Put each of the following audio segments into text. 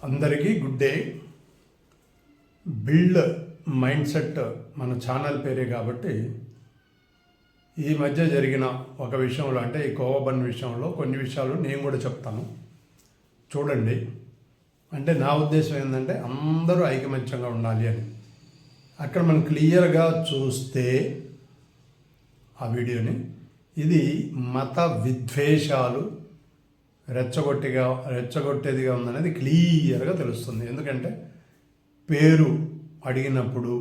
అందరికీ good day. Build mind set మన channel పేరే కాబట్టి ఈ మధ్య జరిగిన ఒక విషయంలో, అంటే ఈ కోవబన్ విషయంలో కొన్ని విషయాలు నేను కూడా చెప్తాను, చూడండి. అంటే నా ఉద్దేశం ఏంటంటే అందరూ ఐకమత్యంగా ఉండాలి అని. అక్కడ మనం క్లియర్గా చూస్తే ఆ వీడియోని, ఇది మత విద్వేషాలు రెచ్చగొట్టేదిగా ఉందనేది క్లియర్గా తెలుస్తుంది. ఎందుకంటే పేరు అడిగినప్పుడు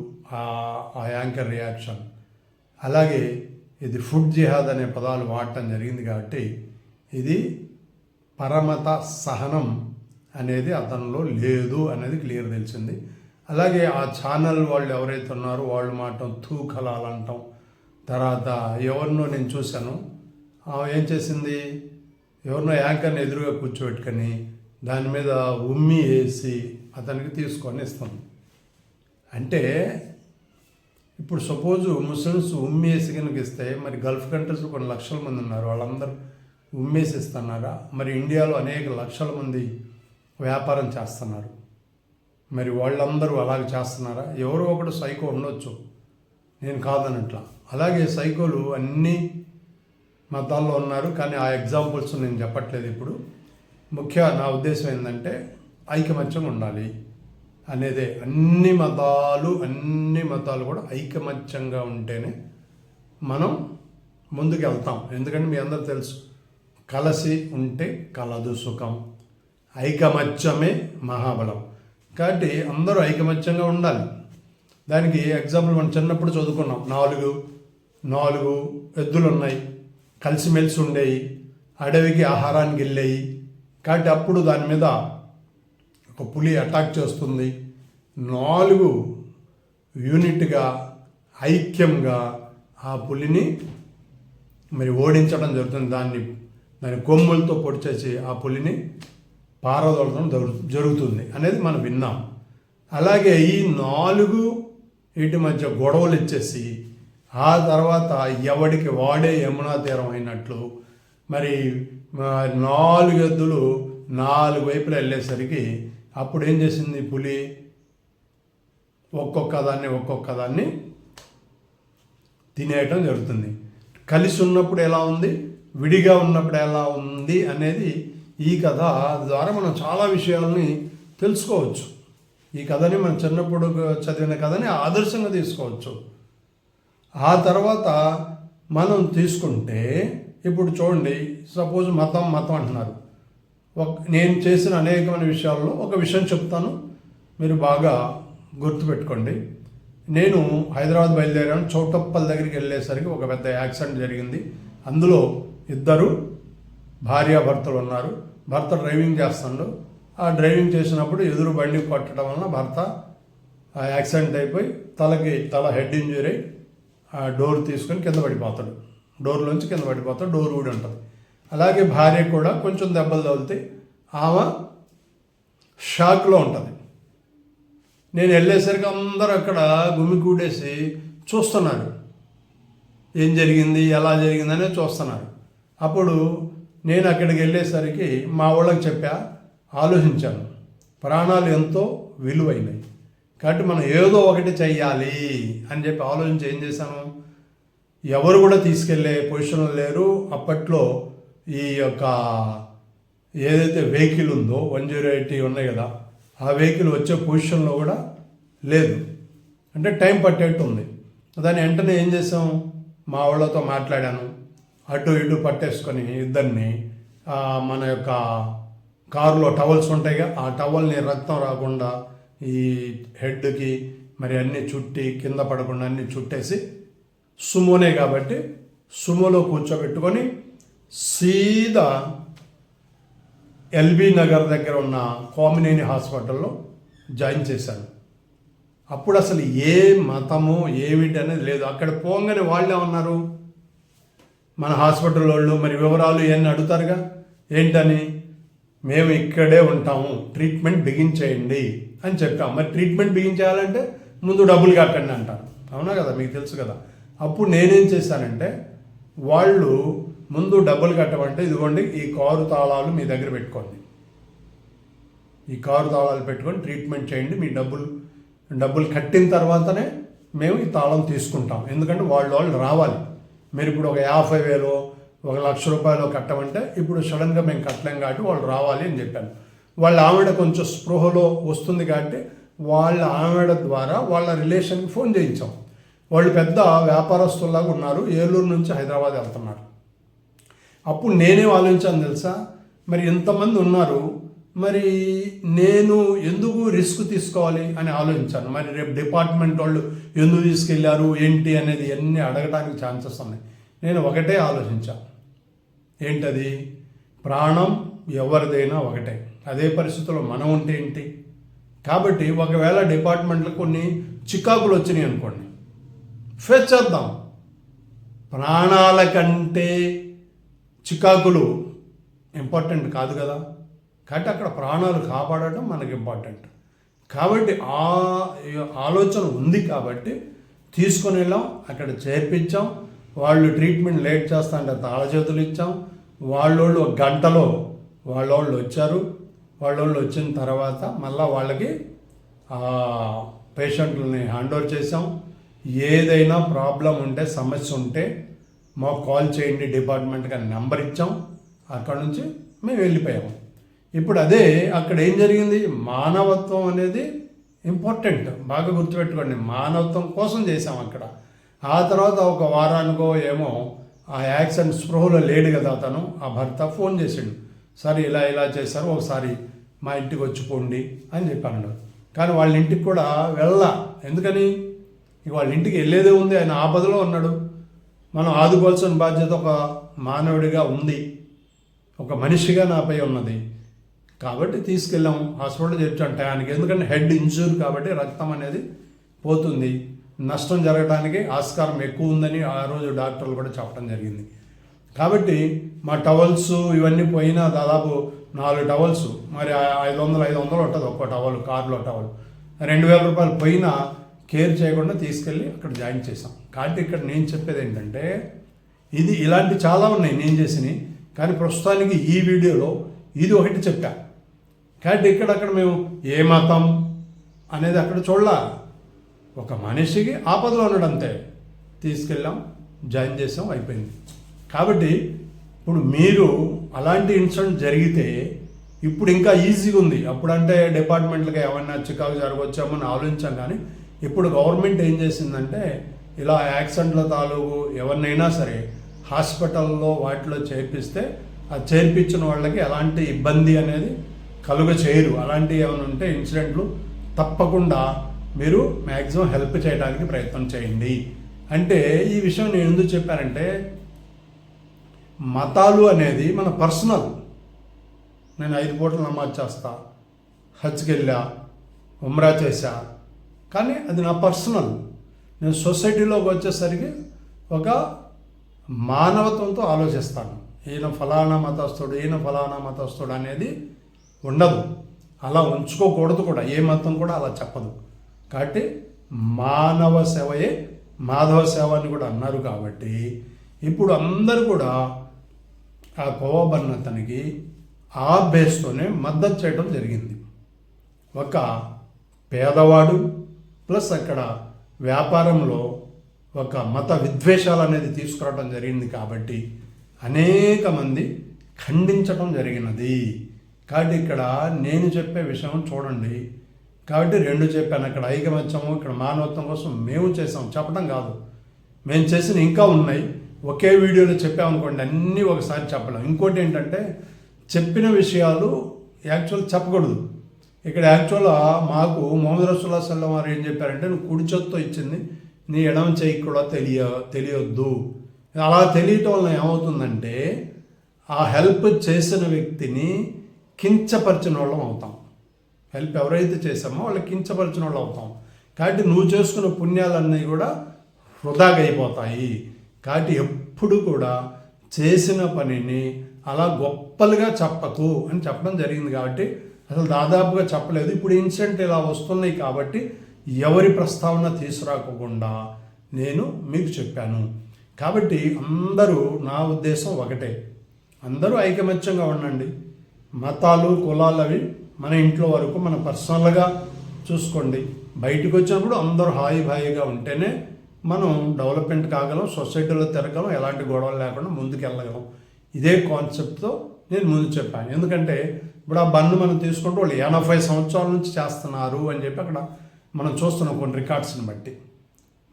ఆ యాంకర్ రియాక్షన్, అలాగే ఇది ఫుడ్ జిహాద్ అనే పదాలు వాడటం జరిగింది కాబట్టి ఇది పరమత సహనం అనేది అతనిలో లేదు అనేది క్లియర్ తెలిసింది. అలాగే ఆ ఛానల్ వాళ్ళు ఎవరైతే ఉన్నారో వాళ్ళు మాటం తూకలాలంటాం. తర్వాత ఎవరినో నేను చూశాను, ఏం చేసింది, ఎవరినో యాంకర్ని ఎదురుగా కూర్చోబెట్టుకొని దాని మీద ఉమ్మి వేసి అతనికి తీసుకొని ఇస్తాం. అంటే ఇప్పుడు సపోజు ముస్లిమ్స్ ఉమ్మేసి కనుక ఇస్తే, మరి గల్ఫ్ కంట్రీస్లో కొన్ని లక్షల మంది ఉన్నారు, వాళ్ళందరూ ఉమ్మేసి ఇస్తున్నారా? మరి ఇండియాలో అనేక లక్షల మంది వ్యాపారం చేస్తున్నారు, మరి వాళ్ళందరూ అలాగే చేస్తున్నారా? ఎవరో ఒకడు సైకో ఉండొచ్చు, నేను కాదనట్లా. అలాగే సైకోలు అన్ని మతాల్లో ఉన్నారు, కానీ ఆ ఎగ్జాంపుల్స్ నేను చెప్పట్లేదు ఇప్పుడు. నా ఉద్దేశం ఏంటంటే ఐకమత్యం ఉండాలి అనేదే. అన్ని మతాలు కూడా ఐకమత్యంగా ఉంటేనే మనం ముందుకు వెళ్తాం. ఎందుకంటే మీ అందరూ తెలుసు, కలిసి ఉంటే కలదు సుఖం, ఐకమత్యమే మహాబలం. కాబట్టి అందరూ ఐకమత్యంగా ఉండాలి. దానికి ఎగ్జాంపుల్ మనం చిన్నప్పుడు చదువుకున్నాం, నాలుగు ఎద్దులు ఉన్నాయి, కలిసిమెలిసి ఉండేవి, అడవికి ఆహారానికి వెళ్ళేవి. కాబట్టి అప్పుడు దాని మీద ఒక పులి అటాక్ చేస్తుంది, 4 యూనిట్గా ఐక్యంగా ఆ పులిని మరి ఓడించడం జరుగుతుంది. దాని కొమ్ములతో పొడిచేసి ఆ పులిని పారదోలడం జరుగుతుంది అనేది మనం విన్నాం. అలాగే ఈ 4 వీటి మధ్య గొడవలు ఇచ్చేసి ఆ తర్వాత ఎవడికి వాడే యమునా తీరం అయినట్లు మరి 4 ఎద్దులు 4 వైపులు వెళ్ళేసరికి అప్పుడు ఏం చేసింది పులి, ఒక్కొక్క దాన్ని తినేయటం జరుగుతుంది. కలిసి ఉన్నప్పుడు ఎలా ఉంది, విడిగా ఉన్నప్పుడు ఎలా ఉంది అనేది ఈ కథ ద్వారా మనం చాలా విషయాలని తెలుసుకోవచ్చు. ఈ కథని మనం చిన్నప్పుడు చదివిన కథని ఆదర్శంగా తీసుకోవచ్చు. ఆ తర్వాత మనం తీసుకుంటే ఇప్పుడు చూడండి, సపోజ్ మతం అంటున్నారు. నేను చేసిన అనేకమైన విషయాల్లో ఒక విషయం చెప్తాను, మీరు బాగా గుర్తుపెట్టుకోండి. నేను హైదరాబాద్ బయలుదేరాను, చౌటప్పల్ దగ్గరికి వెళ్ళేసరికి ఒక పెద్ద యాక్సిడెంట్ జరిగింది. అందులో 2 భార్యాభర్తలు ఉన్నారు. భర్త డ్రైవింగ్ చేస్తున్నాడు. ఆ డ్రైవింగ్ చేసినప్పుడు ఎదురు బండి కొట్టడం వలన భర్త యాక్సిడెంట్ అయిపోయి తల హెడ్ ఇంజరీ అయి ఆ డోర్ తీసుకొని కింద పడిపోతాడు. డోర్లోంచి కింద పడిపోతాడు, డోర్ ఊడి ఉంటుంది. అలాగే భార్య కూడా కొంచెం దెబ్బలు తగిలితే ఆమె షాక్లో ఉంటుంది. నేను వెళ్ళేసరికి అందరూ అక్కడ గుమిగూడేసి చూస్తున్నారు, ఏం జరిగింది, ఎలా జరిగిందనే చూస్తున్నారు. అప్పుడు నేను అక్కడికి వెళ్ళేసరికి మా వాళ్ళకి ఆలోచించాను, ప్రాణాలు ఎంతో విలువైనవి కాబట్టి మనం ఏదో ఒకటి చెయ్యాలి అని చెప్పి ఆలోచించి ఏం చేశాను, ఎవరు కూడా తీసుకెళ్లే పొజిషన్లో లేరు. అప్పట్లో ఈ యొక్క ఏదైతే వెహికల్ ఉందో 108 ఉన్నాయి కదా, ఆ వెహికల్ వచ్చే పొజిషన్లో కూడా లేదు. అంటే టైం పట్టేట్టు ఉంది. దాన్ని వెంటనే ఏం చేసాం, మా వాళ్ళతో మాట్లాడాను, అటు ఇటు పట్టేసుకొని ఇద్దరిని మన యొక్క కారులో టవల్స్ ఉంటాయిగా, ఆ టవల్ని రక్తం రాకుండా ఈ హెడ్కి మరి అన్నీ చుట్టి కింద పడకుండా అన్నీ చుట్టేసి, సుమోనే కాబట్టి సుమోలో కూర్చోబెట్టుకొని సీదా ఎల్బీ నగర్ దగ్గర ఉన్న కోమినేని హాస్పిటల్లో జాయిన్ చేశాను. అప్పుడు అసలు ఏ మతము ఏమిటి అనేది లేదు. అక్కడ పోగానే వాళ్ళే ఉన్నారు, మన హాస్పిటల్ వాళ్ళు మరి వివరాలు ఇవన్నీ అడుగుతారుగా, ఏంటని, మేము ఇక్కడే ఉంటాము, ట్రీట్మెంట్ బిగించేయండి అని చెప్పాం. మరి ట్రీట్మెంట్ బిగించేయాలంటే ముందు డబ్బులు కట్టండి అంటారు, అవునా కదా, మీకు తెలుసు కదా. అప్పుడు నేనేం చేశానంటే, వాళ్ళు ముందు డబ్బులు కట్టమంటే ఇదిగోండి ఈ కారు తాళాలు మీ దగ్గర పెట్టుకోండి, ఈ కారు తాళాలు పెట్టుకొని ట్రీట్మెంట్ చేయండి, మీ డబ్బులు కట్టిన తర్వాతనే మేము ఈ తాళం తీసుకుంటాం. ఎందుకంటే వాళ్ళు రావాలి. మీరు ఇప్పుడు ఒక 50,000 1,00,000 కట్టమంటే ఇప్పుడు సడన్గా మేము కట్టలేం కాబట్టి వాళ్ళు రావాలి అని చెప్పాను. వాళ్ళ ఆవిడ కొంచెం స్పృహలో వస్తుంది కాబట్టి వాళ్ళ ఆవిడ ద్వారా వాళ్ళ రిలేషన్కి ఫోన్ చేయించాం. వాళ్ళు పెద్ద వ్యాపారస్తుల్లాగా ఉన్నారు, ఏలూరు నుంచి హైదరాబాద్ వెళ్తున్నారు. అప్పుడు నేనే ఆలోచించాను తెలుసా, మరి ఇంతమంది ఉన్నారు, మరి నేను ఎందుకు రిస్క్ తీసుకోవాలి అని ఆలోచించాను. మరి రేపు డిపార్ట్మెంట్ వాళ్ళు ఎందుకు తీసుకెళ్లారు ఏంటి అనేది అన్నీ అడగడానికి ఛాన్సెస్ ఉన్నాయి. నేను ఒకటే ఆలోచించాను, ఏంటది, ప్రాణం ఎవరిదైనా ఒకటే, అదే పరిస్థితుల్లో మనం ఉంటే ఏంటి. కాబట్టి ఒకవేళ డిపార్ట్మెంట్లో కొన్ని చికాకులు వచ్చినాయి అనుకోండి, ఫేస్ చేద్దాం. ప్రాణాల కంటే చికాకులు ఇంపార్టెంట్ కాదు కదా. కాబట్టి అక్కడ ప్రాణాలు కాపాడటం మనకి ఇంపార్టెంట్. కాబట్టి ఆ ఆలోచన ఉంది కాబట్టి తీసుకొని వెళ్ళాం, అక్కడ చేర్పించాం. వాళ్ళు ట్రీట్మెంట్ లేట్ చేస్తా అంటే తాళచేతులు ఇచ్చాం. వాళ్ళు ఒక గంటలో వాళ్ళు వచ్చారు. వాళ్ళు వచ్చిన తర్వాత మళ్ళీ వాళ్ళకి పేషెంట్లని హ్యాండ్ ఓవర్ చేసాం. ఏదైనా ప్రాబ్లం ఉంటే, సమస్య ఉంటే మాకు కాల్ చేయండి డిపార్ట్మెంట్కి అని నెంబర్ ఇచ్చాం. అక్కడ నుంచి మేము వెళ్ళిపోయాము. ఇప్పుడు అదే అక్కడ ఏం జరిగింది, మానవత్వం అనేది ఇంపార్టెంట్, బాగా గుర్తుపెట్టుకోండి. మానవత్వం కోసం చేసాం అక్కడ. ఆ తర్వాత ఒక వారానికో ఏమో ఆ యాక్సిడెంట్ స్పృహలో లేడు కదా అతను, ఆ భర్త ఫోన్ చేసిండు, సరే ఇలా చేశారు, ఒకసారి మా ఇంటికి వచ్చిపోండి అని చెప్పాను. కానీ వాళ్ళ ఇంటికి కూడా ఎందుకని, వాళ్ళ ఇంటికి వెళ్ళేదే ఉంది, ఆయన ఆపదలో ఉన్నాడు. మనం ఆదుకోవాల్సిన బాధ్యత ఒక మానవుడిగా ఉంది, ఒక మనిషిగా నాపై ఉన్నది. కాబట్టి తీసుకెళ్ళాం, హాస్పిటల్ చేర్చాం టయానికి. ఎందుకంటే హెడ్ ఇంజూర్ కాబట్టి రక్తం అనేది పోతుంది, నష్టం జరగడానికి ఆస్కారం ఎక్కువ ఉందని ఆ రోజు డాక్టర్లు కూడా చెప్పడం జరిగింది. కాబట్టి మా టవల్స్ ఇవన్నీ పోయినా దాదాపు 4 టవల్స్, మరి 500 ఉంటుంది ఒక్కో టవల్, కారులో టవల్, 2,000 రూపాయలు పోయినా కేర్ చేయకుండా తీసుకెళ్ళి అక్కడ జాయిన్ చేసాం. కాబట్టి ఇక్కడ నేను చెప్పేది ఏంటంటే, ఇది ఇలాంటి చాలా ఉన్నాయి నేను చేసినవి, కానీ ప్రస్తుతానికి ఈ వీడియోలో ఇది ఒకటి చెప్పా. కాబట్టి ఇక్కడక్కడ మేము ఏ మతం అనేది అక్కడ చూడలా, ఒక మనిషికి ఆపదలో ఉన్నాడు అంతే, తీసుకెళ్ళాం, జాయిన్ చేసాం, అయిపోయింది. కాబట్టి ఇప్పుడు మీరు అలాంటి ఇన్సిడెంట్ జరిగితే ఇప్పుడు ఇంకా ఈజీగా ఉంది. అప్పుడంటే డిపార్ట్మెంట్లకి ఏమన్నా చికాకు జరగవచ్చామో అని ఆలోచించాం. కానీ ఇప్పుడు గవర్నమెంట్ ఏం చేసిందంటే, ఇలా యాక్సిడెంట్ల తాలూకు ఎవరినైనా సరే హాస్పిటల్లో వాటిలో చేర్పిస్తే ఆ చేర్పించిన వాళ్ళకి ఎలాంటి ఇబ్బంది అనేది చేయరు. అలాంటివి ఏమైనా ఉంటే ఇన్సిడెంట్లు తప్పకుండా మీరు మ్యాక్సిమం హెల్ప్ చేయడానికి ప్రయత్నం చేయండి. అంటే ఈ విషయం నేను ఎందుకు చెప్పానంటే, మతాలు అనేది మన పర్సనల్. నేను 5 పూటలు నమాజ్ చేస్తా, హజ్కి వెళ్ళా, ఉమ్రా చేశా, కానీ అది నా పర్సనల్. నేను సొసైటీలోకి వచ్చేసరికి ఒక మానవత్వంతో ఆలోచిస్తాను. ఈయన ఫలానా మతస్థుడు అనేది ఉండదు, అలా ఉంచుకోకూడదు కూడా, ఏ మతం కూడా అలా చెప్పదు. కాబట్టి మానవ సేవయే మాధవ సేవ అని కూడా అన్నారు. కాబట్టి ఇప్పుడు అందరూ కూడా ఆ కోవబన్నతనికి ఆ బేస్తోనే మద్దతు చేయడం జరిగింది. ఒక పేదవాడు ప్లస్ అక్కడ వ్యాపారంలో ఒక మత విద్వేషాలు అనేది తీసుకురావడం జరిగింది. కాబట్టి అనేక మంది ఖండించడం జరిగినది. కాబట్టి ఇక్కడ నేను చెప్పే విషయం చూడండి. కాబట్టి 2 చెప్పాను, అక్కడ ఐకమత్యము, ఇక్కడ మానవత్వం కోసం మేము చేసాం, చెప్పడం కాదు, మేము చేసిన ఇంకా ఉన్నాయి. ఒకే వీడియోలో చెప్పామనుకోండి, అన్నీ ఒకసారి చెప్పలేం. ఇంకోటి ఏంటంటే, చెప్పిన విషయాలు యాక్చువల్ చెప్పకూడదు. ఇక్కడ యాక్చువల్గా మాకు మొహమ్మద్ రసూలుల్లాహి సల్లల్లాహు అలైహి వసల్లం వారు ఏం చెప్పారంటే, నువ్వు కుడి చేత్తో ఇచ్చింది నీ ఎడమ చేయి కూడా తెలియొద్దు. అలా తెలియటం వల్ల ఏమవుతుందంటే, ఆ హెల్ప్ చేసిన వ్యక్తిని కించపరిచిన వాళ్ళం అవుతాం. హెల్ప్ ఎవరైతే చేసామో వాళ్ళకి కించపరిచిన వాళ్ళు అవుతాం. కాబట్టి నువ్వు చేసుకున్న పుణ్యాలన్నీ కూడా వృధాగా అయిపోతాయి. కాబట్టి ఎప్పుడు కూడా చేసిన పనిని అలా గొప్పలుగా చెప్పకు అని చెప్పడం జరిగింది. కాబట్టి అసలు దాదాపుగా చెప్పలేదు. ఇప్పుడు ఇన్సిడెంట్ ఇలా వస్తున్నాయి కాబట్టి ఎవరి ప్రస్తావన తీసుకురాకుండా నేను మీకు చెప్పాను. కాబట్టి అందరూ, నా ఉద్దేశం ఒకటే, అందరూ ఐకమత్యంగా ఉండండి. మతాలు కులాలు అవి మన ఇంట్లో వరకు మన పర్సనల్గా చూసుకోండి. బయటకు వచ్చినప్పుడు అందరూ హాయిగా ఉంటేనే మనం డెవలప్మెంట్ కాగలం, సొసైటీలో తిరగలం, ఎలాంటి గొడవలు లేకుండా ముందుకు వెళ్ళగలం. ఇదే కాన్సెప్ట్తో నేను ముందు చెప్పాను. ఎందుకంటే ఇప్పుడు ఆ బండ్లు మనం తీసుకుంటే వాళ్ళు 80 సంవత్సరాల నుంచి చేస్తున్నారు అని చెప్పి అక్కడ మనం చూస్తున్నాం కొన్ని రికార్డ్స్ని బట్టి.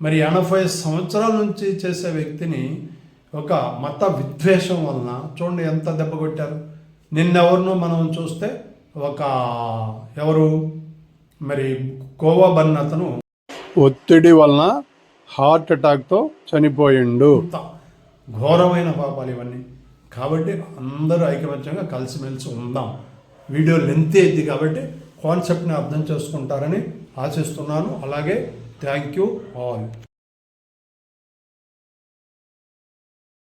మరి 80 సంవత్సరాల నుంచి చేసే వ్యక్తిని ఒక మత విద్వేషం వలన చూడండి ఎంత దెబ్బ కొట్టారు. నిన్నెవరినో మనం చూస్తే ఎవరు మరి కోవా బన్ అతను ఒత్తిడి వలన హార్ట్ అటాక్తో చనిపోయిండు. ఘోరమైన పాపాలు ఇవన్నీ. కాబట్టి అందరూ ఐకమత్యంగా కలిసిమెలిసి ఉందాం. వీడియో లెంత్ అయింది కాబట్టి కాన్సెప్ట్ని అర్థం చేసుకుంటారని ఆశిస్తున్నాను. అలాగే థ్యాంక్ యూ ఆల్.